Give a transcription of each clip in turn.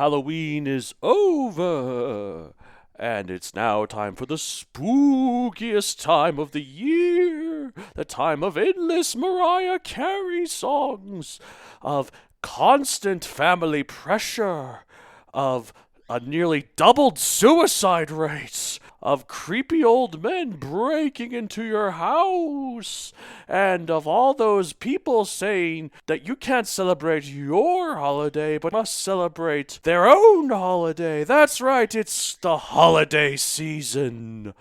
Halloween is over, and it's now time for the spookiest time of the year, the time of endless Mariah Carey songs, of constant family pressure, of a nearly doubled suicide rate, of creepy old men breaking into your house, and of all those people saying that you can't celebrate your holiday but must celebrate their own holiday. That's right, it's the holiday season.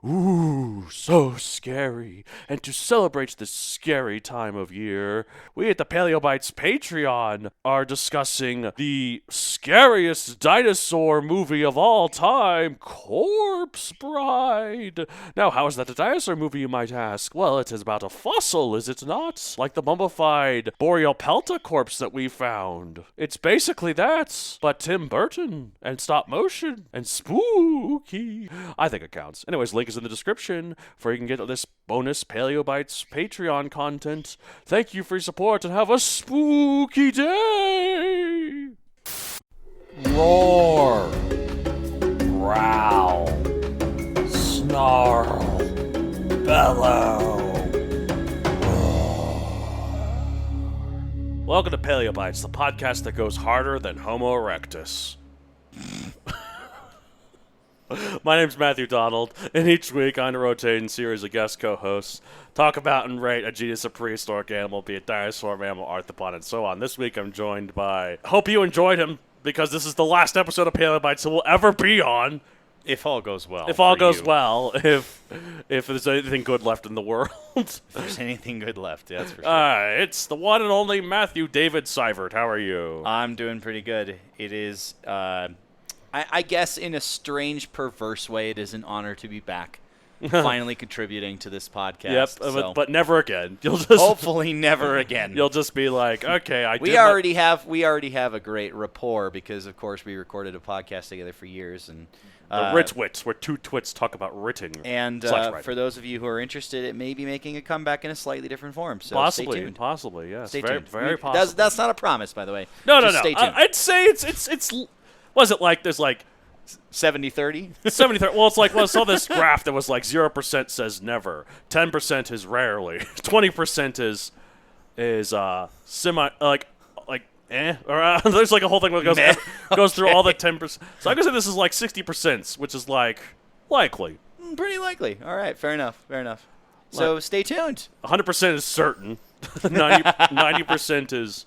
Ooh, so scary. And to celebrate this scary time of year, we at the Paleobites Patreon are discussing the scariest dinosaur movie of all time, Corpse Bride. Now, how is that a dinosaur movie, you might ask? Well, it is about a fossil, is it not? Like the mummified Boreapelta corpse that we found. It's basically that, but Tim Burton, and stop motion, and spooky. I think it counts. Anyways, link is in the description where you can get this bonus Paleobites Patreon content. Thank you for your support and have a spooky day! Roar, growl, snarl, bellow. Welcome to Paleobites, the podcast that goes harder than Homo erectus. My name's Matthew Donald, and each week on a rotating series of guest co-hosts talk about and rate a genus of prehistoric animal, be it dinosaur, mammal, arthropod, and so on. This week I'm joined by... Hope you enjoyed him, because this is the last episode of Paleobites that we'll ever be on. If all goes well. If all goes well. If there's anything good left in the world. If there's anything good left, yeah, that's for sure. It's the one and only Matthew David Seivert. How are you? I'm doing pretty good. It is... I guess in a strange, perverse way, it is an honor to be back, finally contributing to this podcast. Yep, so. but never again. You'll just hopefully never again. You'll just be like, okay, we already have a great rapport because, of course, we recorded a podcast together for years and. The Ritwits, where two twits talk about writting. And for those of you who are interested, it may be making a comeback in a slightly different form. So stay tuned. Possibly, yes. Stay very, tuned. Very possible. That's not a promise, by the way. No. Stay tuned. I'd say it's. Was it like there's like 70-30? 70-30. Well, it's like I saw this graph that was like 0% says never, 10% is rarely, 20% is semi like or there's like a whole thing that goes through all the 10%. So I'm gonna say this is like 60%, which is like likely. Pretty likely. All right, fair enough. So stay tuned. 100% is certain. 90% is.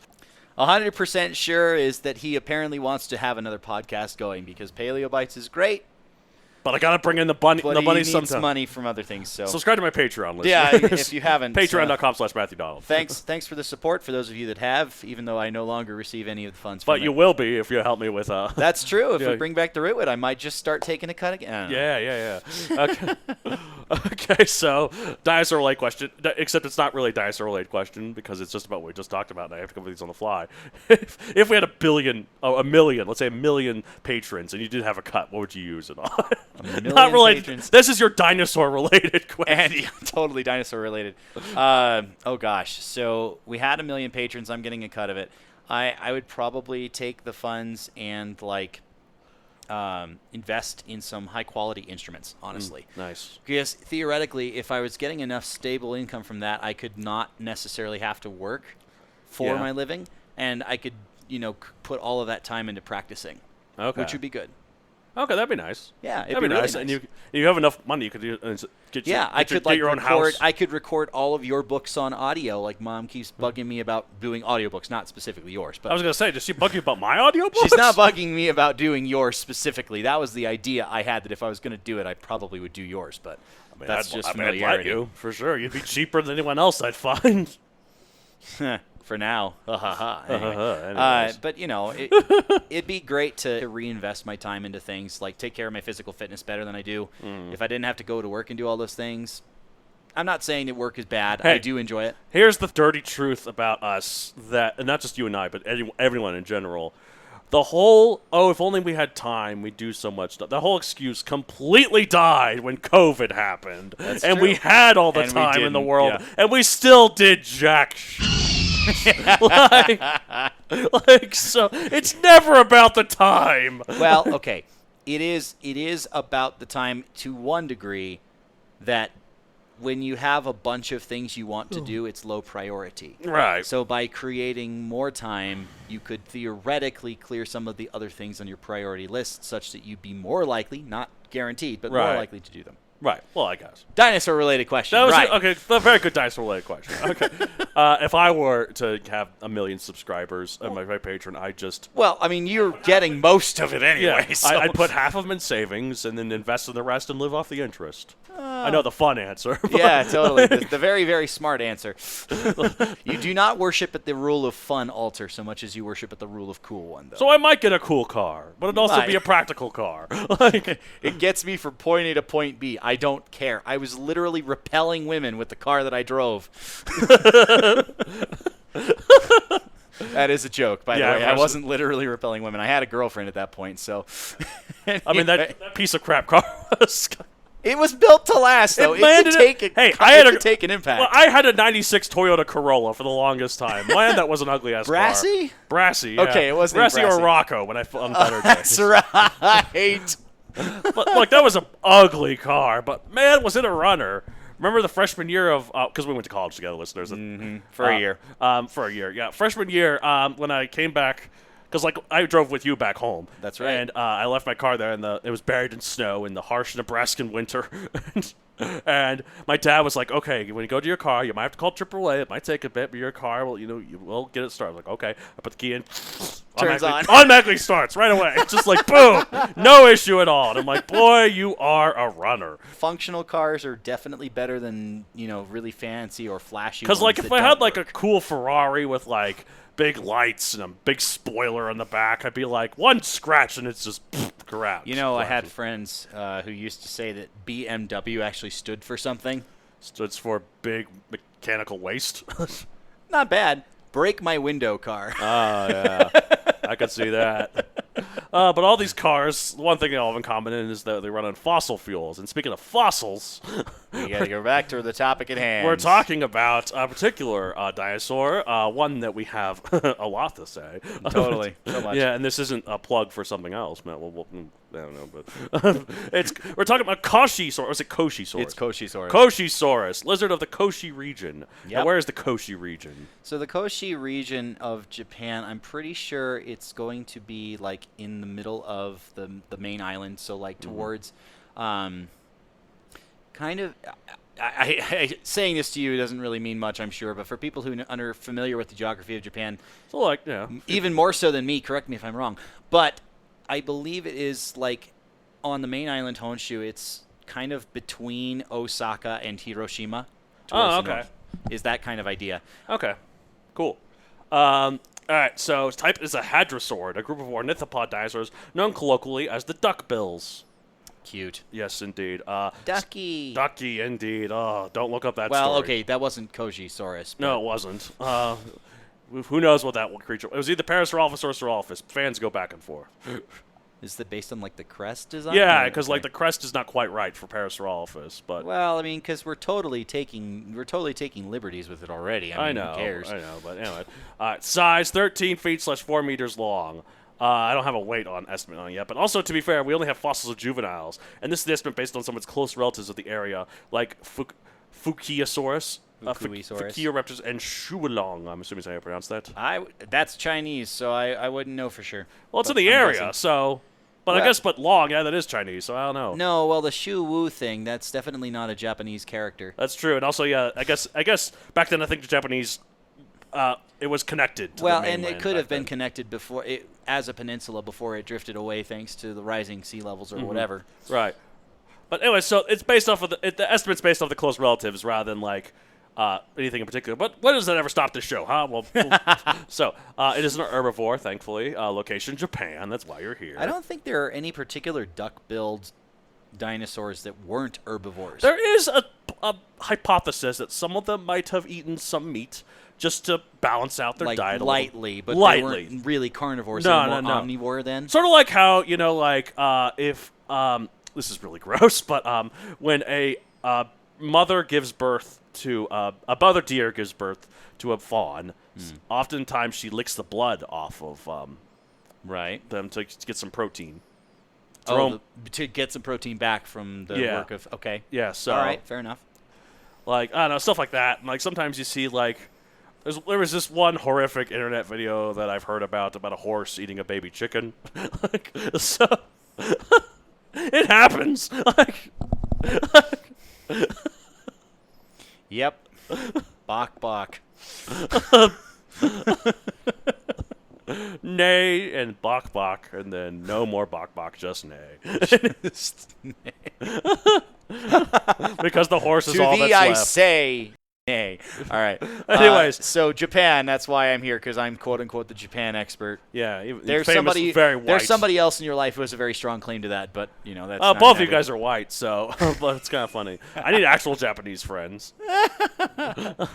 100% sure is that he apparently wants to have another podcast going because Paleobites is great. But I gotta bring in the money. But the money he needs sometime. money from other things. So subscribe to my Patreon list. Yeah, if you haven't. Patreon.com/Matthew Donald. Thanks for the support for those of you that have, even though I no longer receive any of the funds. But you will be if you help me with. That's true. If we bring back the Ritwit, I might just start taking a cut again. Yeah. Okay. Okay, so dinosaur-related question, except it's not really a dinosaur-related question because it's just about what we just talked about, and I have to come up with these on the fly. If we had a million, let's say a million patrons, and you did have a cut, what would you use it on? Not related. Patrons. This is your dinosaur-related question. And, yeah, totally dinosaur-related. Oh, gosh. So we had 1 million patrons. I'm getting a cut of it. I would probably take the funds and, invest in some high-quality instruments, honestly. Nice. Because theoretically, if I was getting enough stable income from that, I could not necessarily have to work for my living, and I could, put all of that time into practicing, which would be good. Okay, that'd be nice. Yeah, it'd that'd be really nice. And you have enough money, you could get your own house. I could record all of your books on audio. Like Mom keeps bugging me about doing audiobooks, not specifically yours. But I was gonna say, does she bug you about my audiobooks? She's not bugging me about doing yours specifically. That was the idea I had, that if I was gonna do it, I probably would do yours. But that's just familiarity. I'd let you, for sure. You'd be cheaper than anyone else I'd find. For now. Anyway. But, it'd be great to reinvest my time into things, like take care of my physical fitness better than I do. If I didn't have to go to work and do all those things. I'm not saying that work is bad. Hey, I do enjoy it. Here's the dirty truth about us, and not just you and I, but everyone in general. The whole, if only we had time, we'd do so much stuff. The whole excuse completely died when COVID happened. That's and true. we had all the time in the world, yeah. and we still did jack shit. Like, so it's never about the time. Well, okay. It is about the time to one degree that when you have a bunch of things you want to do, it's low priority. Right. So by creating more time, you could theoretically clear some of the other things on your priority list such that you'd be more likely, not guaranteed, but more likely to do them. Right. Well, I guess. Dinosaur-related question. That was right. Okay. A very good dinosaur-related question. Okay. If I were to have 1 million subscribers on my Patreon, I just Well, I mean, you're getting most of it anyway. yeah, So. I'd put half of them in savings and then invest in the rest and live off the interest. I know the fun answer. But Yeah, totally. The very, very smart answer. You do not worship at the rule of fun altar so much as you worship at the rule of cool one, though. So I might get a cool car, but it'd also might. be a practical car. Like, It gets me from point A to point B. I don't care. I was literally repelling women with the car that I drove. That is a joke, by the way. I wasn't literally repelling women. I had a girlfriend at that point, so. I mean, that piece of crap car was. It was built to last, though. It could take an impact. Well, I had a '96 Toyota Corolla for the longest time. Man, that was an ugly ass Brassy? car. Brassy. Yeah. Okay, it wasn't Brassy Brassy. or Rocco when on better days. That's right. But look, that was an ugly car, but man, was it a runner. Remember the freshman year of, because we went to college together, listeners. For a year. For a year, yeah. Freshman year, when I came back, because like I drove with you back home. That's right. And I left my car there, and it was buried in snow in the harsh Nebraskan winter. And my dad was like, "Okay, when you go to your car, you might have to call AAA. It might take a bit, but your car will, you will get it started." I'm like, okay. I put the key in. Turns on. Automatically starts right away. It's just like boom, no issue at all. And I'm like, boy, you are a runner. Functional cars are definitely better than really fancy or flashy. Because like ones if that I had don't like work. a cool Ferrari with like big lights and a big spoiler on the back, I'd be like one scratch and it's just crap. I had friends who used to say that BMW actually stood for something. Stood for big mechanical waste. Not bad. Break my window car. Oh, yeah. I could see that. But all these cars, one thing they all have in common is that they run on fossil fuels. And speaking of fossils, We got to go back to the topic at hand. we're talking about a particular dinosaur, one that we have a lot to say. Totally. So much. Yeah, and this isn't a plug for something else. Man, I don't know, but we're talking about Koshisaurus. Or is it Koshisaurus? It's Koshisaurus. Koshisaurus, lizard of the Koshi region. Yep. Now, where is the Koshi region? So the Koshi region of Japan, I'm pretty sure it's going to be like in the middle of the main island, so like towards kind of saying this to you doesn't really mean much, I'm sure, but for people who are familiar with the geography of Japan, So, like, yeah. even more so than me, correct me if I'm wrong, but I believe it is like on the main island Honshu, it's kind of between Osaka and Hiroshima. Oh, towards the okay. north, is that kind of idea. Okay, cool. All right, so its type is a hadrosaurid, a group of ornithopod dinosaurs known colloquially as the duckbills. Cute. Yes, indeed. Ducky. Ducky, indeed. Oh, don't look up that Well, story. okay, that wasn't Koshisaurus. No, it wasn't. Who knows what that creature... It was either Parasaurolophus or Saurolophus. Fans go back and forth. Is that based on like the crest design? Yeah, Or- because okay. like the crest is not quite right for Parasaurolophus, but... Well, I mean, because we're totally taking liberties with it already. I mean, know, who cares? I know, but anyway. Size 13 feet / 4 meters long. I don't have a weight estimate on it yet, but also, to be fair, we only have fossils of juveniles, and this is the estimate based on some of its close relatives of the area, like Fukiasaurus, Fukuisaurus. Fukioraptors, and Shuolong. I'm assuming that's how you pronounce that. That's Chinese, so I wouldn't know for sure. Well, it's But in the I'm area, guessing. so... But I Well- guess, long, yeah, that is Chinese, so I don't know. No, well, the Shu Wu thing, that's definitely not a Japanese character. That's true, and also, yeah, I guess back then I think the Japanese, it was connected to Well, the and mainland it could have back been then. connected before as a peninsula before it drifted away thanks to the rising sea levels Mm-hmm. or whatever. Right. But anyway, so it's based off of the estimate's based off the close relatives rather than like anything in particular. But when does that ever stop this show, huh? Well, so it is an herbivore, thankfully. Location Japan. That's why you're here. I don't think there are any particular duck-billed dinosaurs that weren't herbivores. There is a hypothesis that some of them might have eaten some meat just to balance out their like diet a lightly, but Lightly. they weren't really carnivores. No, they were no, more no. omnivore then. Sort of like how, if this is really gross, but when a mother gives birth to a mother deer gives birth to a fawn. Oftentimes, she licks the blood off of them to get some protein. To get some protein back from the work of Yeah. So all right, fair enough. Like I don't know, stuff like that. And, like sometimes you see like there was this one horrific internet video that I've heard about a horse eating a baby chicken. Like, so it happens. Like, yep. Bok. Nay and bok, and then no more bok, just nay. Because the horse is to all thee that's I left. say nay. All right. Anyways. So Japan, that's why I'm here, because I'm quote unquote the Japan expert. Yeah, There's famous, very white. There's somebody else in your life who has a very strong claim to that, but that's both of you guys are white, so but it's kind of funny. I need actual Japanese friends.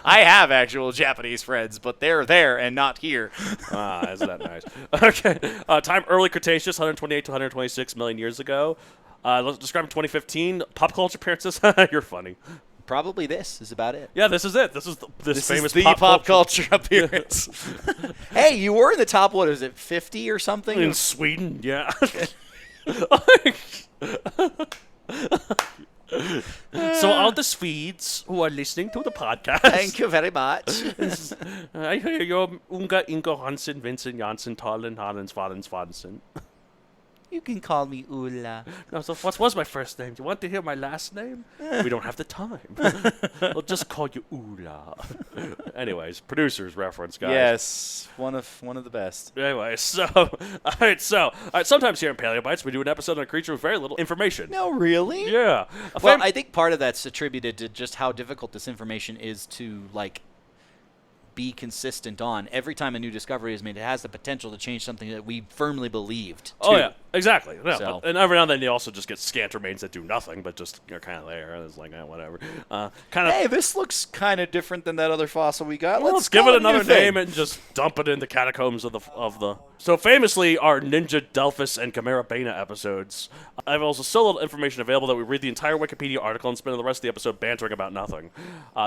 I have actual Japanese friends, but they're there and not here. Isn't that nice? Okay, time early Cretaceous, 128 to 126 million years ago. Let's describe 2015 pop culture appearances. You're funny. Probably this is about it. Yeah, this is it. This is this famous is the pop culture appearance. Hey, you were in the top, what is it, 50 or something? In Sweden, yeah. So all the Swedes who are listening to the podcast. Thank you very much. I hear you're Unga, Ingo, Hansen, Vincent, Janssen, Tollen, Hanens, Vadens. You can call me Ulla. No, so what was my first name? Do you want to hear my last name? We don't have the time. I'll just call you Ula. Anyways, producer's reference, guys. Yes, one of the best. Anyway, all right. Sometimes here in Paleobites, we do an episode on a creature with very little information. No, really? Yeah. Well, I think part of that's attributed to just how difficult this information is to be consistent on. Every time a new discovery is made, it has the potential to change something that we firmly believed. Too. Oh yeah, exactly. Yeah, So. and every now and then you also just get scant remains that do nothing, but just kind of there. It's like whatever. Hey, this looks kind of different than that other fossil we got. Let's give it another name and just dump it in the catacombs of the. So famously, our Ninja Delphus and Chimera Bena episodes. I have also so little information available that we read the entire Wikipedia article and spend the rest of the episode bantering about nothing.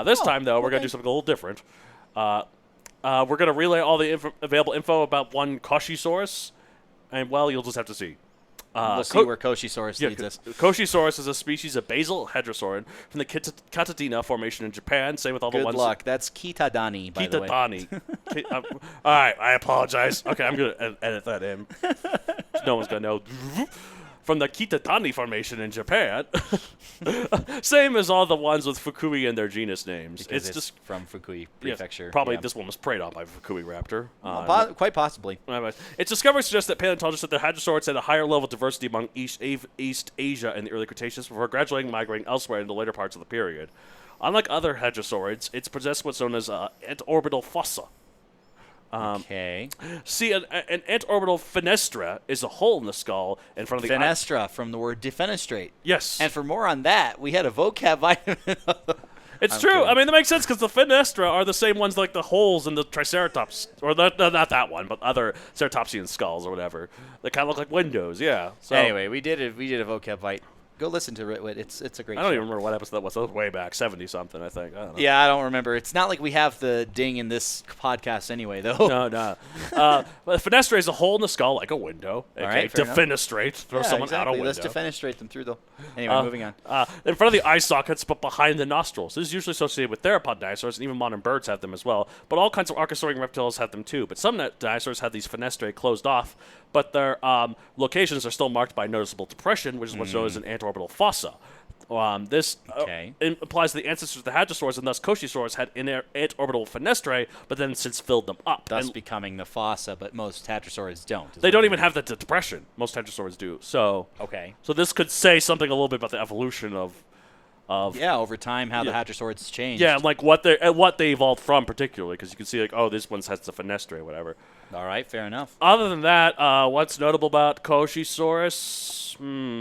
This time though, we're gonna do something a little different. We're going to relay all the available info about one Koshisaurus, and, well, you'll just have to see. We'll see where Koshisaurus leads us. Koshisaurus is a species of basal hadrosaurid from the Katadina Formation in Japan. Same with all the ones. Good luck. That's Kitadani, by the way. Kitadani. All right, I apologize. Okay, I'm going to edit that in. No one's going to know. From the Kitadani Formation in Japan. Same as all the ones with Fukui in their genus names. Because it's just from Fukui Prefecture. Yes, probably this one was preyed on by Fukui raptor. Quite possibly. Its discovery suggests that paleontologists said the hadrosaurids had a higher level of diversity among East Asia in the early Cretaceous before gradually migrating elsewhere in the later parts of the period. Unlike other hadrosaurids, it possessed what's known as antorbital fossa. Okay. See, an antorbital fenestra is a hole in the skull in front of the Fenestra, from the word defenestrate. Yes. And for more on that, we had a vocab vitamin. It's true. Kidding. I mean, that makes sense because the fenestra are the same ones like the holes in the Triceratops, or not that one, but other ceratopsian skulls or whatever. They kind of look like windows. Yeah. So anyway, we did a vocab bite. Go listen to Ritwit. It's a great show. I don't even remember what episode that was. That was way back, 70-something, I think. I don't know. Yeah, I don't remember. It's not like we have the ding in this podcast anyway, though. No. But fenestra is a hole in the skull like a window. All Okay, right, defenestrate. Throw someone out a window. Let's defenestrate them through, though. Anyway, moving on. In front of the eye sockets, but behind the nostrils. This is usually associated with theropod dinosaurs, and even modern birds have them as well. But all kinds of archosaurian reptiles have them too. But some dinosaurs have these fenestrae closed off, but their locations are still marked by noticeable depression, which is what's known as an antorbital fossa. This implies that the ancestors of the hadrosaurs and thus Koshisaurus had antorbital fenestrae, but then since filled them up. Thus becoming the fossa, but most hadrosaurs don't. They don't even have the depression. Most hadrosaurs do. So So this could say something a little bit about the evolution of over time, how the hadrosaurs changed. Yeah, like what they evolved from particularly, because you can see like, oh, this one has the fenestrae, whatever. All right, fair enough. Other than that, what's notable about Koshisaurus?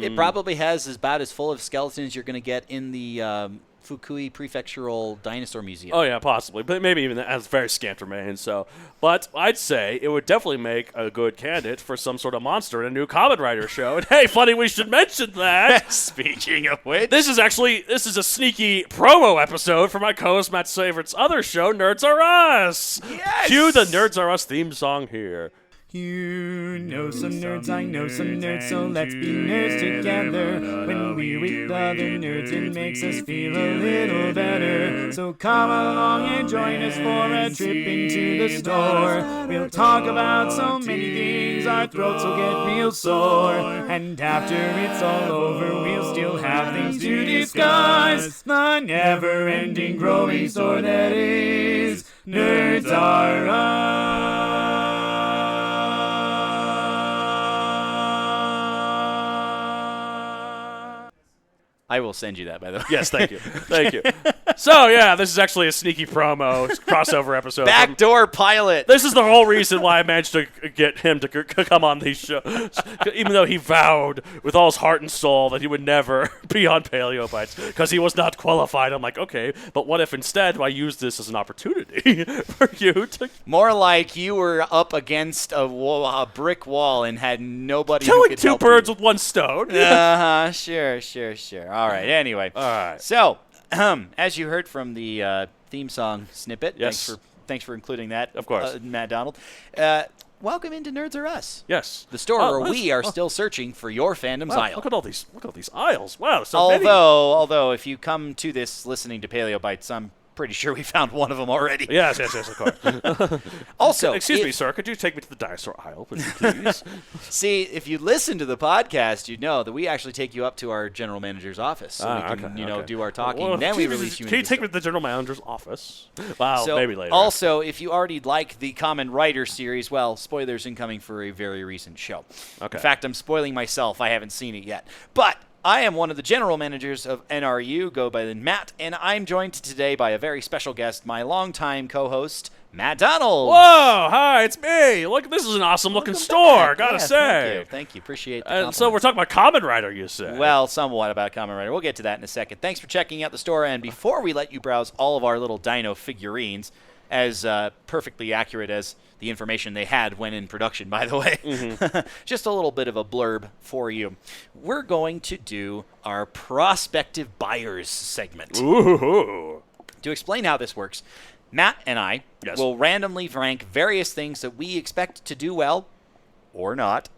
It probably has about as full of skeletons you're going to get in the Fukui Prefectural Dinosaur Museum. Oh, yeah, possibly. But maybe even that has very scant remains. So, but I'd say it would definitely make a good candidate for some sort of monster in a new Kamen Rider show. And hey, funny we should mention that. Speaking of which. This is a sneaky promo episode for my co-host Matt Savert's other show, Nerds Are Us. Yes! Cue the Nerds Are Us theme song here. You know some nerds, I know some nerds, so let's be nerds together. When we're with other nerds, it makes us feel a little better. So come along and join us for a trip into the store. We'll talk about so many things, our throats will get real sore. And after it's all over, we'll still have things to discuss. The never-ending growing store that is Nerds Are Us. I will send you that, by the way. Yes, thank you. Thank you. So, yeah, this is actually a sneaky promo crossover episode. Backdoor pilot. This is the whole reason why I managed to get him to come on these shows, even though he vowed with all his heart and soul that he would never be on Paleobites because he was not qualified. I'm like, okay, but what if instead I use this as an opportunity for you to... More like you were up against a brick wall and had nobody who Killing could two help birds you. with one stone. Sure. All right, anyway. All right. So, as you heard from the theme song snippet, Yes. thanks for including that, Of course. Matt Donald. Welcome into Nerds Are Us. Yes. The store where we are still searching for your fandom's Wow, aisle. look at all these aisles. Wow, so many. Although if you come to this listening to Paleobites, I'm pretty sure we found one of them already. Yes, of course. Also, Excuse me, sir. Could you take me to the dinosaur aisle, please? See, if you listen to the podcast, you'd know that we actually take you up to our general manager's office so we can, do our talking. Well, then we release you. Can you into take the me to the general manager's office? Wow, So, maybe later. Also, if you already like the Kamen Rider series, well, spoilers incoming for a very recent show. Okay. In fact, I'm spoiling myself. I haven't seen it yet. But I am one of the general managers of NRU, go by the Matt, and I'm joined today by a very special guest, my longtime co-host, Matt Donald. Whoa, hi, it's me. Look, this is an awesome-looking store, back. gotta Yeah, say. Thank you. Appreciate the And compliment. so we're talking about Kamen Rider, you say? Well, somewhat about Kamen Rider. We'll get to that in a second. Thanks for checking out the store, and before we let you browse all of our little dino figurines, as perfectly accurate as the information they had when in production, by the way. Just a little bit of a blurb for you. We're going to do our prospective buyers segment. Ooh. To explain how this works, Matt and I will randomly rank various things that we expect to do well, or not,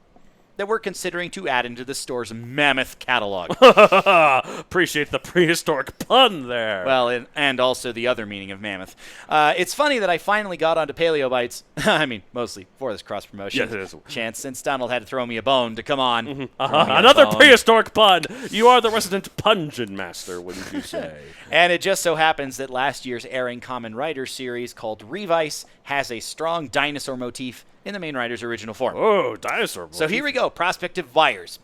that we're considering to add into the store's mammoth catalog. Appreciate the prehistoric pun there. Well, and also the other meaning of mammoth. It's funny that I finally got onto Paleobites. I mean, mostly for this cross-promotion. Yes, it is. Chance, since Donald had to throw me a bone to come on. Another prehistoric pun. You are the resident pungent master, wouldn't you say? And it just so happens that last year's airing Kamen Rider series called Revice has a strong dinosaur motif in the main rider's original form. Oh, dinosaur. So here we go, prospective buyers.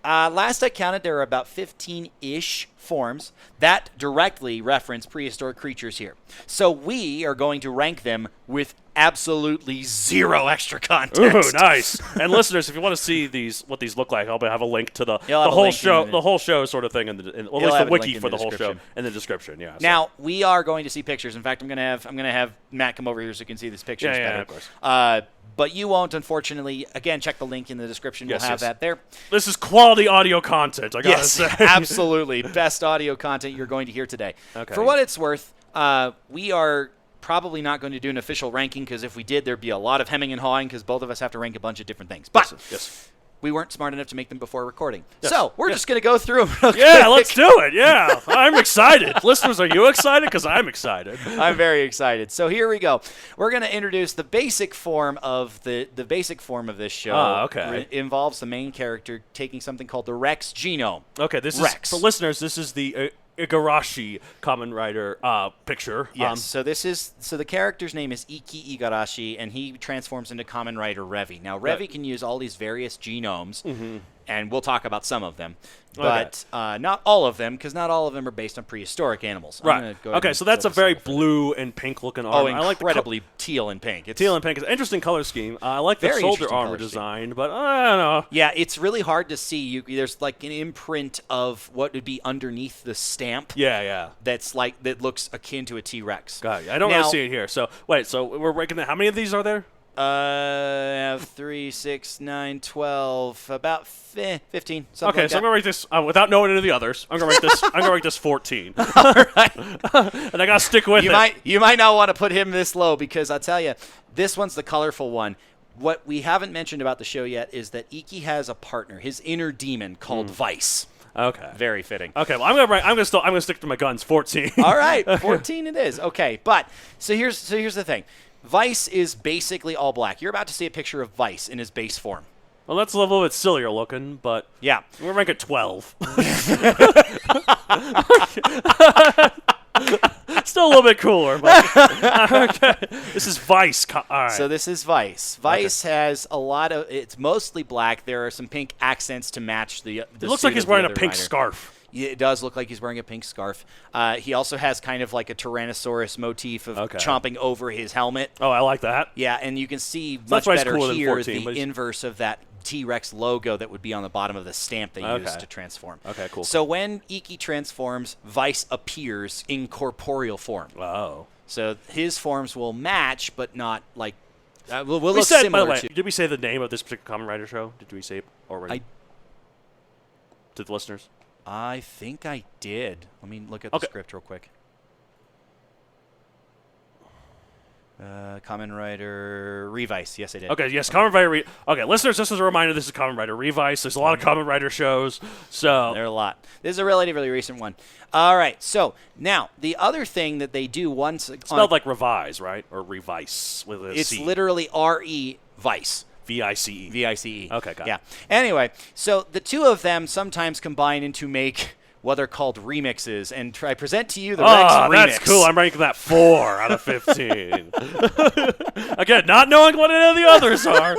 Last I counted, there are about 15-ish forms that directly reference prehistoric creatures here. So we are going to rank them with absolutely zero extra context. Ooh, nice. And listeners, if you want to see what these look like, I'll have a link to the have a whole link show, in the- the whole show sort of thing, at least You'll the have a link wiki in for the the whole show description. in the description. Yeah. So. Now we are going to see pictures. In fact, I'm gonna have Matt come over here so you can see these pictures better. Yeah, of course. But you won't, unfortunately. Again, check the link in the description. Yes, we'll have yes. that there. This is quality audio content. I gotta Yes, say. absolutely. Best audio content you're going to hear today. Okay. For what it's worth, we are probably not going to do an official ranking because if we did, there'd be a lot of hemming and hawing because both of us have to rank a bunch of different things. But Yes. we weren't smart enough to make them before recording. Yes. So we're just going to go through them real Yeah, quick. let's do it. Yeah, I'm excited. Listeners, are you excited? Because I'm excited. I'm very excited. So here we go. We're going to introduce the basic form of the basic form of this show. Okay. It involves the main character taking something called the Rex genome. Okay, this Rex. is for listeners. This is the Igarashi Kamen Rider picture. Yes. So the character's name is Iki Igarashi, and he transforms into Kamen Rider Revi. Now Revi can use all these various genomes and we'll talk about some of them. But not all of them, because not all of them are based on prehistoric animals. Right. Okay, so that's a very blue and pink-looking armor. Oh, incredibly teal and pink. Teal and pink. It's an interesting color scheme. I like the soldier armor design, but I don't know. Yeah, it's really hard to see. There's like an imprint of what would be underneath the stamp. Yeah. That looks akin to a T-Rex. Got it. I don't really see it here. So, wait, we're ranking how many of these are there? I have 3, 6, 9, 12, about 15. Okay, so I'm gonna rate this without knowing any of the others. I'm gonna rate this 14. All right, and I gotta stick with it. You might not want to put him this low because I'll tell you, this one's the colorful one. What we haven't mentioned about the show yet is that Iki has a partner, his inner demon called Vice. Okay. Very fitting. Okay, well I'm gonna stick to my guns. 14. All right, 14 it is. Okay, but so here's the thing. Vice is basically all black. You're about to see a picture of Vice in his base form. Well, that's a little bit sillier looking, but yeah, we're ranking 12. Still a little bit cooler, but okay. This is Vice. All right. So this is Vice. Vice has a lot of. It's mostly black. There are some pink accents to match the. It looks like he's wearing a pink scarf. Yeah, it does look like he's wearing a pink scarf. He also has kind of like a Tyrannosaurus motif of chomping over his helmet. Oh, I like that. Yeah, and you can see much better here the inverse of that T-Rex logo that would be on the bottom of the stamp they use to transform. Okay, cool. So when Iki transforms, Vice appears in corporeal form. Oh. So his forms will match, but not like will look similar. By the way, did we say the name of this particular Kamen Rider show? Did we say it already? To the listeners? I think I did. Let me look at the script real quick. Kamen Rider Revice. Yes, I did. Okay, yes, Kamen Rider. Okay, listeners, this is a reminder. This is Kamen Rider Revice. There's a lot of Kamen Rider shows, so there are a lot. This is a relatively recent one. All right, so now the other thing that they do once it's spelled like revise, right, or revice with a it's C. It's literally R-E Vice. V-I-C-E. V-I-C-E. Okay, got it. Yeah. Anyway, so the two of them sometimes combine into make what are called remixes, and I present to you the Rex remix. That's cool. I'm ranking that 4 out of 15. Again, not knowing what any of the others are.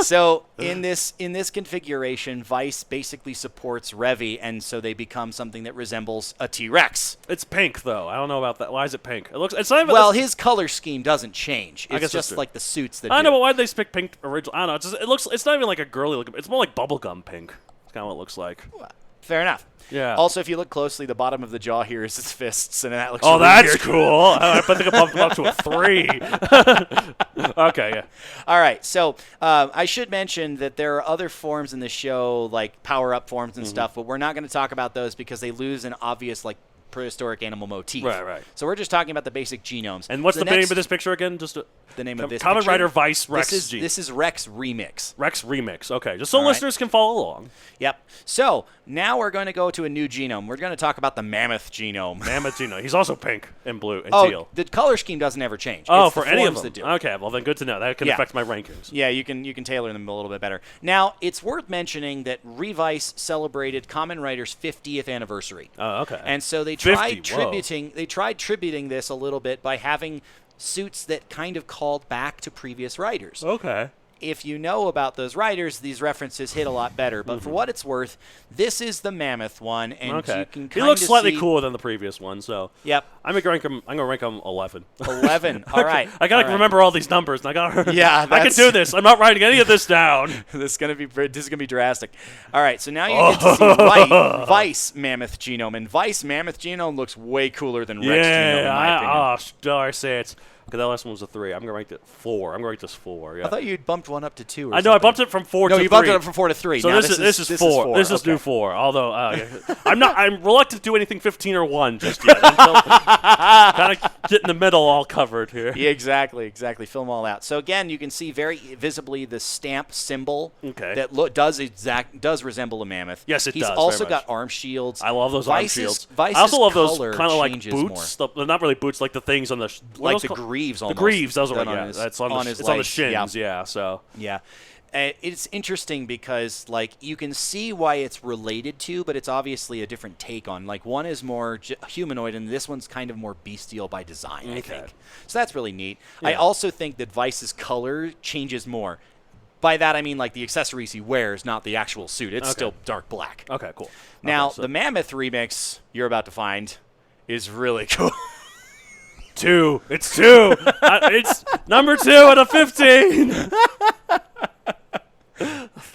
So in this configuration, Vice basically supports Revi, and so they become something that resembles a T-Rex. It's pink, though. I don't know about that. Why is it pink? It's not even. Well, his color scheme doesn't change. It's just like the suits that. I know, but why did they pick pink original? I don't know. It's not even like a girly looking. It's more like bubblegum pink. It's kind of what it looks like. Fair enough. Yeah. Also, if you look closely, the bottom of the jaw here is its fists, and that looks. Oh, really that's weird. cool. I think I bumped him up to a 3. Okay, yeah. All right. So I should mention that there are other forms in the show, like power-up forms and stuff, but we're not going to talk about those because they lose an obvious prehistoric animal motif. Right. So we're just talking about the basic genomes. And what's the name of this picture again? Just the name of this Kamen picture? Rider Vice Rex. This is Rex Remix. Rex Remix. Okay, just so listeners can follow along. Yep. So now we're going to go to a new genome. We're going to talk about the Mammoth genome. Mammoth genome. He's also pink and blue and teal. The color scheme doesn't ever change. Oh, it's for the any of forms them. that do. Okay, well then good to know. That can affect my rankings. Yeah, you can tailor them a little bit better. Now, it's worth mentioning that Revice celebrated Kamen Rider's 50th anniversary. Oh, okay. And so they tried tributing this a little bit by having suits that kind of called back to previous writers. Okay. If you know about those writers, these references hit a lot better. But for what it's worth, this is the Mammoth one, and you can kind of He looks slightly see cooler than the previous one, so Yep. I'm gonna rank him 11. 11. All right. I gotta remember all these numbers. And I can do this. I'm not writing any of this down. This is gonna be drastic. All right. So now you get to see Vice Mammoth genome, and Vice Mammoth genome looks way cooler than Rex genome. In my opinion. Dare I say it's. Okay, that last one was a 3. I'm gonna rank it 4. I'm gonna rank this 4. Yeah. I thought you'd bumped one up to 2. I know. I bumped it from 4 to 3. No, you bumped it up from 4 to 3. So now this is 4. This is new 4. Although I'm reluctant to do anything 15 or 1 just yet. Kind of get in the middle, all covered here. Yeah, exactly. Fill them all out. So again, you can see very visibly the stamp symbol that does resemble a mammoth. Yes, it does. He's also got arm shields. I love those arm shields. Vice's I also love those kind of like boots. They're not really boots, like the things on the like the greaves. Almost. The greaves. Those are right. That's on the shins. Yeah. So yeah. It's interesting because, you can see why it's related to, but it's obviously a different take on. One is more humanoid, and this one's kind of more bestial by design, I think. So that's really neat. Yeah. I also think that Vice's color changes more. By that I mean like the accessories he wears, not the actual suit. It's still dark black. Okay, cool. Now, so the Mammoth remix you're about to find is really cool. 2. It's 2. It's number 2 out of 15.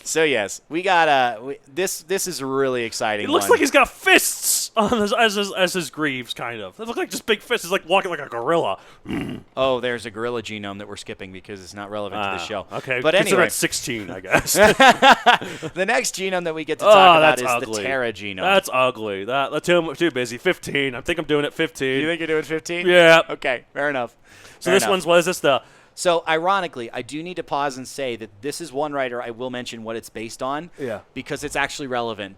So yes, we got this is a really exciting. It looks one. like he's got fists on as his greaves, kind of. They look like just big fists. He's like walking like a gorilla. Oh, there's a gorilla genome that we're skipping because it's not relevant to the show. Okay, but consider anyway, it 16, I guess. the next genome that we get to talk about is ugly. the Terra genome. That's ugly. That's too busy. 15. I think I'm doing it 15. You think you're doing 15? Yeah. Okay, fair enough. So this one's, what is this? So, ironically, I do need to pause and say that this is one writer I will mention what it's based on. Yeah. Because it's actually relevant.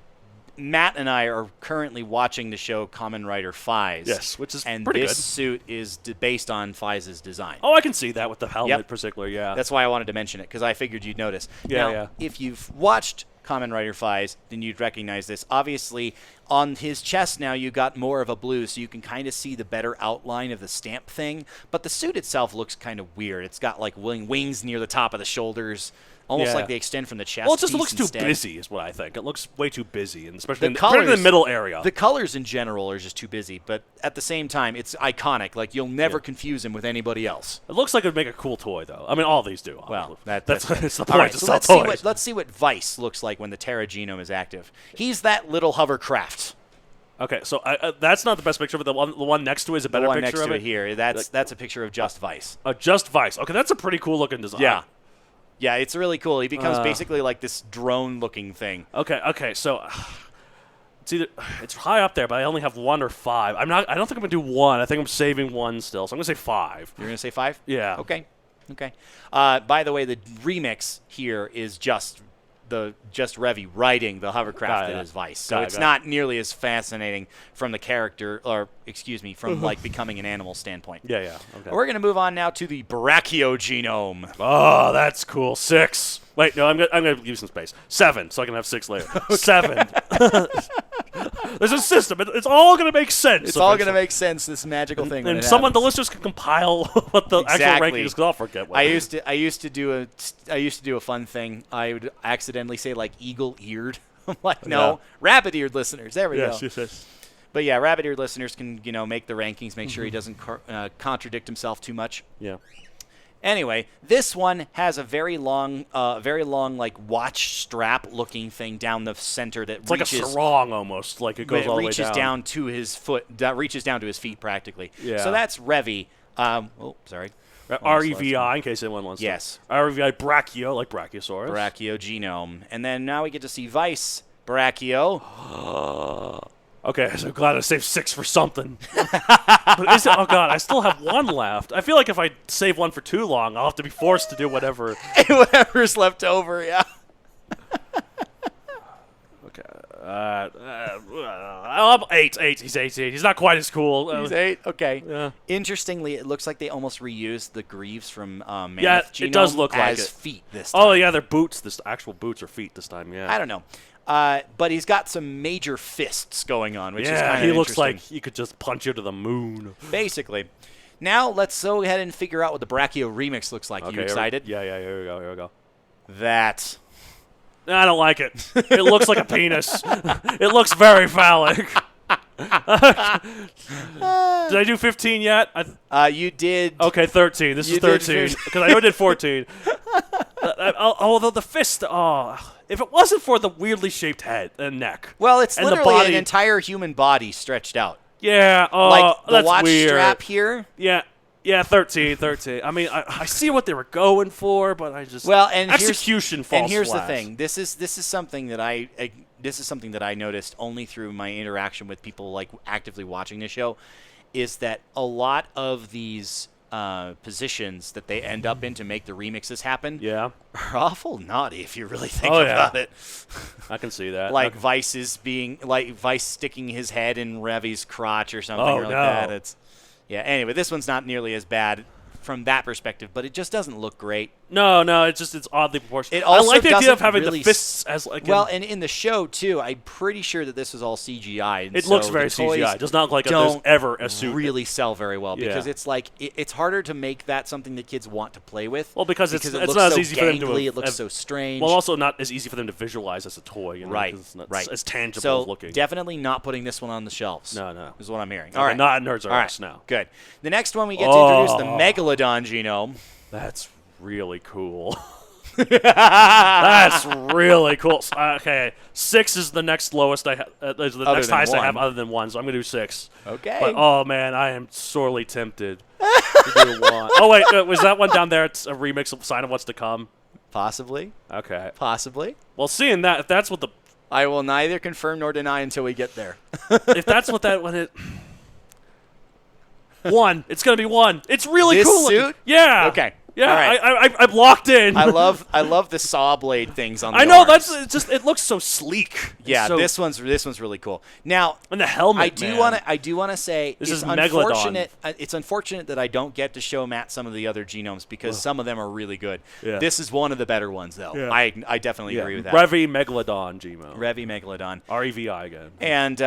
Matt and I are currently watching the show Kamen Rider Faiz. Yes, which is and pretty this good. suit is based on Faiz's design. Oh, I can see that with the helmet Yep. in particular, yeah. That's why I wanted to mention it, because I figured you'd notice. Yeah, now, yeah. if you've watched Kamen Rider Faiz, then you'd recognize this. Obviously, on his chest now, you got more of a blue, so you can kind of see the better outline of the stamp thing. But the suit itself looks kind of weird. It's got like wings near the top of the shoulders, almost like they extend from the chest. Well, it just piece looks too instead. busy, is what I think. It looks way too busy, and especially colors, in the middle area. The colors in general are just too busy, but at the same time, it's iconic. Like, you'll never confuse him with anybody else. It looks like it would make a cool toy, though. I mean, all these do. Well, that's it's the all point right, to so sell toys. let's see what Vice looks like when the Terra genome is active. He's that little hovercraft. Okay, so that's not the best picture, but the one next to it is a better The one picture next of to it. it here, that's a picture of just Vice. Just Vice. Okay, that's a pretty cool looking design. Yeah. Yeah, it's really cool. He becomes basically like this drone-looking thing. Okay, so it's high up there, but I only have 1 or 5. I don't think I'm gonna do 1. I think I'm saving 1 still, so I'm gonna say 5. You're gonna say 5? Yeah. Okay. By the way, the remix here is just Revy riding the hovercraft that is Vice. So it's not nearly as fascinating from the character, or excuse me, from like becoming an animal standpoint. Yeah. Okay. We're gonna move on now to the Brachio genome. Oh, that's cool. 6. Wait, no, I'm gonna give you some space. 7, so I can have 6 later. 7. There's a system. It's all gonna make sense. It's all gonna make sense. This magical thing. And the listeners can compile what the actual rankings. Because I'll forget. What I used to do a fun thing. I would accidentally say like eagle-eared. I'm like, no, rabbit-eared listeners. There we go. Yes. But yeah, rabbit-eared listeners can make the rankings, make sure he doesn't contradict himself too much. Yeah. Anyway, this one has a very long like watch strap looking thing down the center that it's reaches, like a sarong almost, like it goes all the way down. Reaches down to his foot, reaches down to his feet practically. Yeah. So that's Revy. Sorry. REVI, in case anyone wants to. Yes. REVI Brachio, like Brachiosaurus. Brachio genome. And then now we get to see Vice Brachio. Okay, so glad I saved 6 for something. But oh god, I still have 1 left. I feel like if I save 1 for too long, I'll have to be forced to do whatever. Whatever's left over, yeah. Okay. I'm 8. He's 8. He's not quite as cool. He's 8. Okay. Yeah. Interestingly, it looks like they almost reused the greaves from Mammoth genome it does look like as it. feet this time. Oh yeah, they're boots. This actual boots or feet this time. Yeah. I don't know. But he's got some major fists going on, which is kind of he looks interesting. like he could just punch you to the moon. Basically. Now let's go ahead and figure out what the Brachio remix looks like. Okay, You excited? Yeah. Here we go. That. I don't like it. It looks like a penis. It looks very phallic. Did I do 15 yet? You did. Okay, 13. This is 13 because I know I did 14. Although the fist, if it wasn't for the weirdly shaped head and neck. Well, it's and literally the body, an entire human body stretched out. Yeah, like the that's watch weird. strap here. Yeah, 13. I mean, I see what they were going for, but I just execution falls And here's flat. the thing: this is something that I noticed only through my interaction with people like actively watching the show, is that a lot of these positions that they end up in to make the remixes happen are awful naughty if you really think about it. I can see that. Like Vice sticking his head in Revy's crotch or something like that. Anyway, this one's not nearly as bad from that perspective, but it just doesn't look great. No, it's oddly proportional. It also I like the idea of doesn't having really the fists as like. Well, and in the show too, I'm pretty sure that this is all CGI. And it so looks very the toys CGI. It does not look like there's ever a suit. really sell very well because Yeah. it's like it's harder to make that something that kids want to play with. Well, because it's looks not as so easy for them to. gangly, it looks so strange. Well, also not as easy for them to visualize as a toy. You know, Right, 'cause it's not right. as tangible so looking. definitely not putting this one on the shelves. No. Is what I'm hearing. Okay, All right, not Nerds Are All right. Us now. Good. The next one we get to introduce the Megalodon genome. That's really cool. That's really cool. Okay, 6 is the next lowest I have. Is the next than highest I 1. have, other than 1. So I'm gonna do 6. Okay. But oh man, I am sorely tempted to do 1. Oh wait, was that one down there? It's a remix of Sign of What's to Come. Possibly. Okay. Possibly. Well, seeing that, if that's what the I will neither confirm nor deny until we get there. if that's what that when it 1, it's gonna be 1. It's really This cool. suit? Yeah. Okay. Yeah. All right. I'm locked in. I love the saw blade things on the I know arms. that's it's just it looks so sleek. Yeah, So- this one's really cool. Now, and the helmet. I do want to say This it's is Megalodon. unfortunate. It's unfortunate that I don't get to show Matt some of the other genomes because some of them are really good. Yeah. This is one of the better ones, though. Yeah. I definitely agree with that. Revi Megalodon Gmo. Revi Megalodon. REVI again. And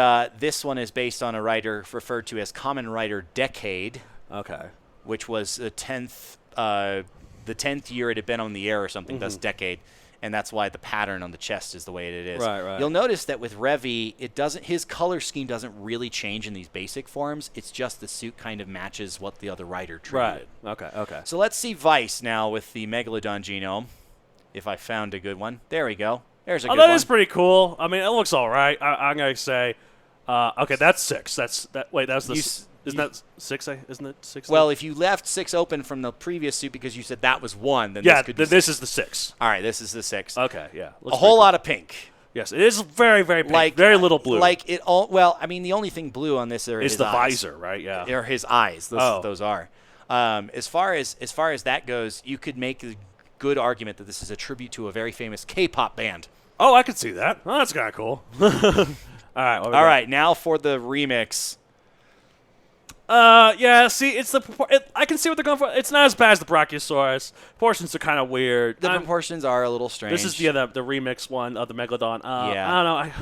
this one is based on a writer referred to as Common Writer Decade, Okay. which was the 10th year it had been on the air or something. Thus Decade. And that's why the pattern on the chest is the way it is. Right. You'll notice that with Revi, his color scheme doesn't really change in these basic forms. It's just the suit kind of matches what the other writer drew. Right. Okay. So let's see Vice now with the Megalodon genome. If I found a good one. There we go. There's a good That one. is pretty cool. I mean, it looks all right. I'm going to say, okay, that's 6. Wait, that's the... Isn't that 6? Isn't it 6? Well, if you left 6 open from the previous suit because you said that was 1, then yeah, this could be this is the 6. All right, this is the 6. Okay, yeah. A whole lot of pink. Yes, it is very, very pink. Very little blue. Like it all. Well, I mean, the only thing blue on this is is his the eyes. visor, right? Yeah. Or his eyes. Those are. As far as that goes, you could make a good argument that this is a tribute to a very famous K-pop band. Oh, I could see that. Oh, that's kind of cool. All right. Now for the remix. Yeah, see, it's I can see what they're going for. It's not as bad as the Brachiosaurus. Proportions are kind of weird. The proportions are a little strange. This is the remix one of the Megalodon. Yeah. I don't know.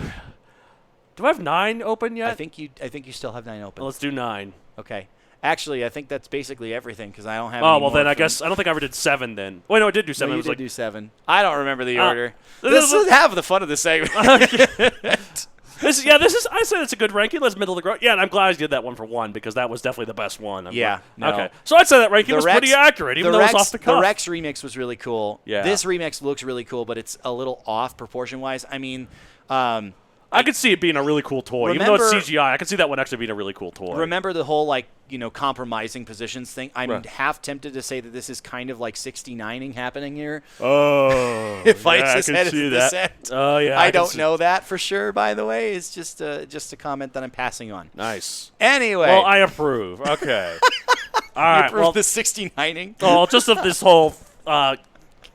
Do I have 9 open yet? I think you still have 9 open. Well, let's do 9. Okay. Actually, I think that's basically everything because I don't have. Oh, any well, more then I from- guess I don't think I ever did 7 then. Wait, no, I did do 7. No, It you was did like do 7. I don't remember the order. this This is- is half the fun of the segment. This is. I said it's a good ranking. Let's middle of the ground. Yeah, and I'm glad I did that one for 1 because that was definitely the best one. Yeah, no. Okay. So I'd say that ranking was pretty accurate, even though it was off the cuff. The Rex remix was really cool. Yeah. This remix looks really cool, but it's a little off proportion-wise. I mean, I could see it being a really cool toy, even though it's Remember- CGI. I could see that one actually being a really cool toy. remember the whole compromising positions thing? I'm half tempted to say that this is kind of like 69ing happening here. Oh, If yeah, Fights I his can head see is that. descent. Oh yeah, I can don't see- know that for sure, by the way. It's just a comment that I'm passing on. Nice. Anyway. Well, I approve. Okay. All right. approve Well, the 69ing. well, just of this whole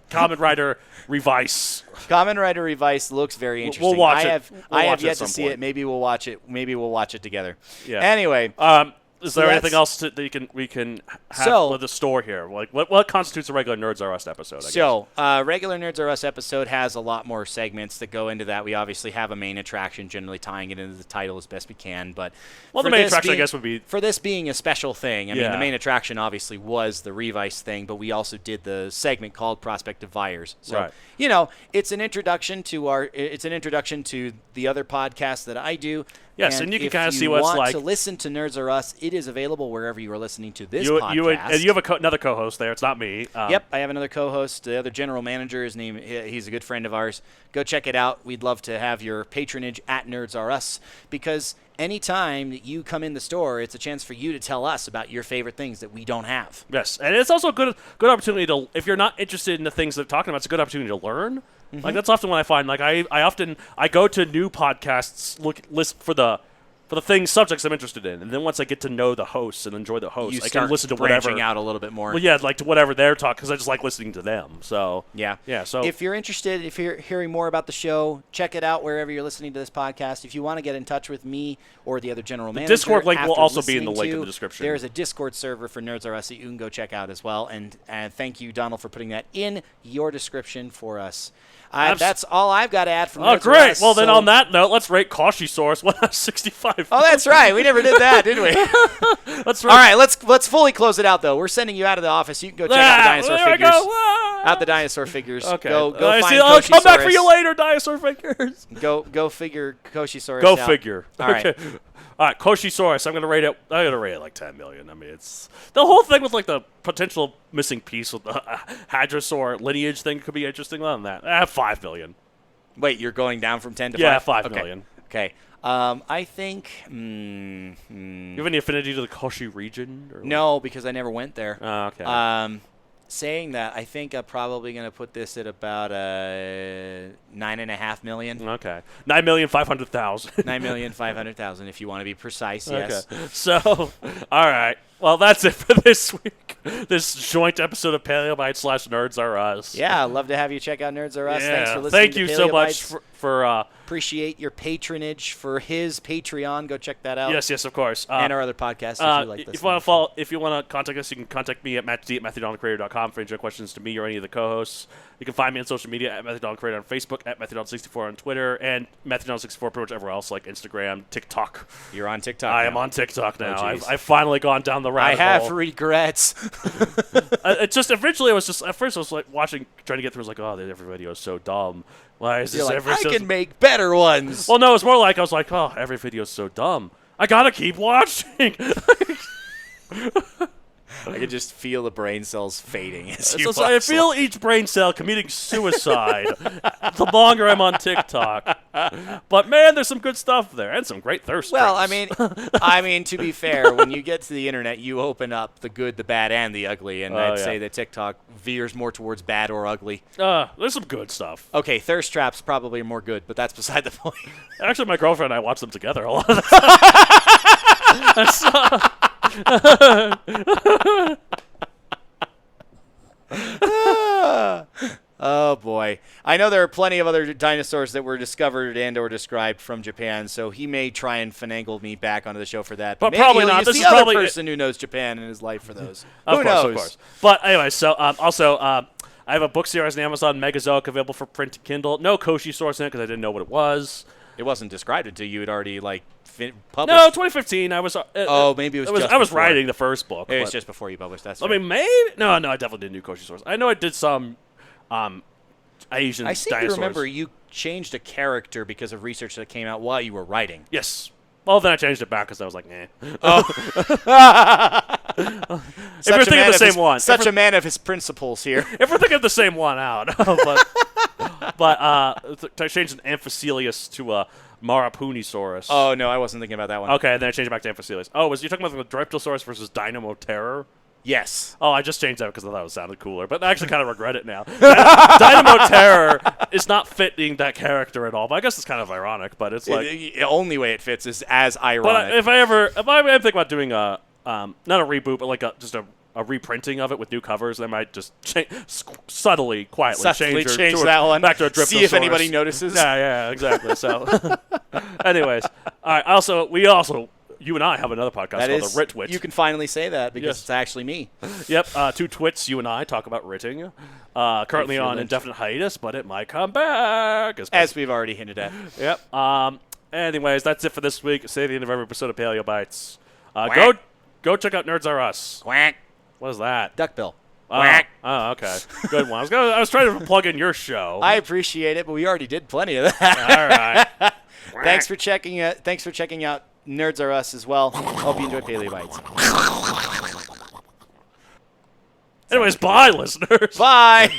Common Writer Revice. Kamen Rider Revice looks very interesting. We'll watch I it. have We'll I watch have it yet at some to see point. it. Maybe we'll watch it. Maybe we'll watch it together. Yeah. Anyway, Is So there that's- anything else that we can have So- with the store here? Like what constitutes a regular Nerds R Us episode? I guess? so regular Nerds R Us episode has a lot more segments that go into that. We obviously have a main attraction, generally tying it into the title as best we can. But Well, the for main this attraction, I being- guess, would be for this being a special thing. I mean, Yeah. the main attraction obviously was the Revice thing, but we also did the segment called Prospect of Vires. So Right. it's an introduction to the other podcasts that I do. Yes, and you can if kinda see what it's want like. to listen to Nerds R Us, it is available wherever you are listening to this you podcast. and you have another co-host there. It's not me. Yep, I have another co-host, the other general manager. His name, he's a good friend of ours. Go check it out. We'd love to have your patronage at Nerds R Us because anytime that you come in the store, it's a chance for you to tell us about your favorite things that we don't have. Yes, and it's also a good opportunity to, if you're not interested in the things they're talking about, it's a good opportunity to learn. Like that's often what I find. Like I go to new podcasts, listen for the for the things, subjects I'm interested in. And then once I get to know the hosts and enjoy the hosts, I can listen to branching whatever. out a little bit more. Well, yeah, like to whatever they're talking, because I just like listening to them. So yeah. So if you're interested, if you're hearing more about the show, check it out wherever you're listening to this podcast. If you want to get in touch with me or the other general manager, Discord link will also be in the link in the description. There's a Discord server for Nerds R Us that you can go check out as well. And thank you, Donald, for putting that in your description for us. That's all I've got to add from Nerds Oh, great. R Us, Well, then on that note, let's rate Koshisaurus 165. Oh, that's right. We never did that, did we? That's right. All right, let's fully close it out, though. We're sending you out of the office. You can go check out the dinosaur figures. Out the dinosaur figures. Okay. Go find I'll come back Koshisaurus. for you later, dinosaur figures. Go figure Koshisaurus Go out. figure. All right. Okay. All right, Koshisaurus. I'm gonna rate it like 10 million. I mean, it's the whole thing with like the potential missing piece with the Hadrosaur lineage thing could be interesting. Other than that, 5 million. Wait, you're going down from 10 to 5? Yeah, 5 million. Okay. I think. You have any affinity to the Koshi region? Or no, because I never went there. Oh, okay. Saying that, I think I'm probably going to put this at about 9.5 million. Okay. 9,500,000. 9,500,000, if you want to be precise. Yes. Okay. So, all right. Well, that's it for this week. This joint episode of Paleobites / Nerds R Us. Yeah, I'd love to have you check out Nerds R Us. Yeah. Thanks for listening. Thank you so much for appreciate your patronage for his Patreon. Go check that out. Yes, of course. And our other podcasts if you like this. If you want to contact us, you can contact me at mattd@matthewdonaldcreator.com for any questions to me or any of the co-hosts. You can find me on social media at MatthewDonaldCreator on Facebook, at MatthewDonald64 on Twitter, and MatthewDonald64 pretty much everywhere else like Instagram, TikTok. You're on TikTok. I am on TikTok now. Oh, I've finally gone down the rabbit hole. I have regrets. It just eventually it was just at first I was like trying to get through. I was like, oh, every video is so dumb. Why is this every? I can make better ones. Well, no, it's more like I was like, oh, every video is so dumb. I gotta keep watching. I can just feel the brain cells fading as you so I feel each brain cell committing suicide the longer I'm on TikTok. But man, there's some good stuff there and some great thirst Well, traps. I mean, to be fair, when you get to the internet, you open up the good, the bad, and the ugly, and I'd say that TikTok veers more towards bad or ugly. There's some good stuff. Okay, thirst traps probably are more good, but that's beside the point. Actually, my girlfriend and I watch them together a lot of the time. Oh, boy. I know there are plenty of other dinosaurs that were discovered and or described from Japan, so he may try and finagle me back onto the show for that. But maybe probably he'll not. use This the is other probably person who knows Japan in his life for those. Who knows? Of course. But anyway, so also I have a book series on Amazon, Megazoic, available for print and Kindle. No Koshisaurus in it because I didn't know what it was. It wasn't described until you had already, published. No, 2015. I was. Maybe it was just I was before. writing the first book. It was just before you published. That's I right. mean, maybe. No, I definitely didn't do Koshisaurus. I know I did some Asian I seem dinosaurs. to remember you changed a character because of research that came out while you were writing. Yes. Well, then I changed it back because I was like, nah. If we're thinking of the same one. Such a man of his principles here. If we're thinking of the same one out. but I changed an Amphicelius to a Marapunisaurus. Oh, no, I wasn't thinking about that one. Okay, and then I changed it back to Amphicelius. Oh, you're talking about the Dryptosaurus versus Dynamo Terror? Yes. Oh, I just changed that because I thought it sounded cooler, but I actually kind of regret it now. Dynamo Terror is not fitting that character at all, but I guess it's kind of ironic, but it's like... The only way it fits is as ironic. But if I think about doing not a reboot, but like just a reprinting of it with new covers, then I might just subtly, quietly change that one back to a Dryptosaurus. See if anybody notices. Yeah, exactly. So, anyways, all right. You and I have another podcast called The Rit Wit. You can finally say that because it's actually me. Yep, two twits, you and I talk about writting. Currently on indefinite hiatus, but it might come back. As we've already hinted at. Yep. Anyways, that's it for this week. Say the end of every episode of Paleo Bites. Go check out Nerds R Us. Quack. What is that? Duckbill. Quack. Oh, okay. Good one. I was trying to plug in your show. I appreciate it, but we already did plenty of that. All right. Thanks for checking out Nerds R Us as well. Hope you enjoyed Paleo Bites. Anyways, bye, listeners. Bye.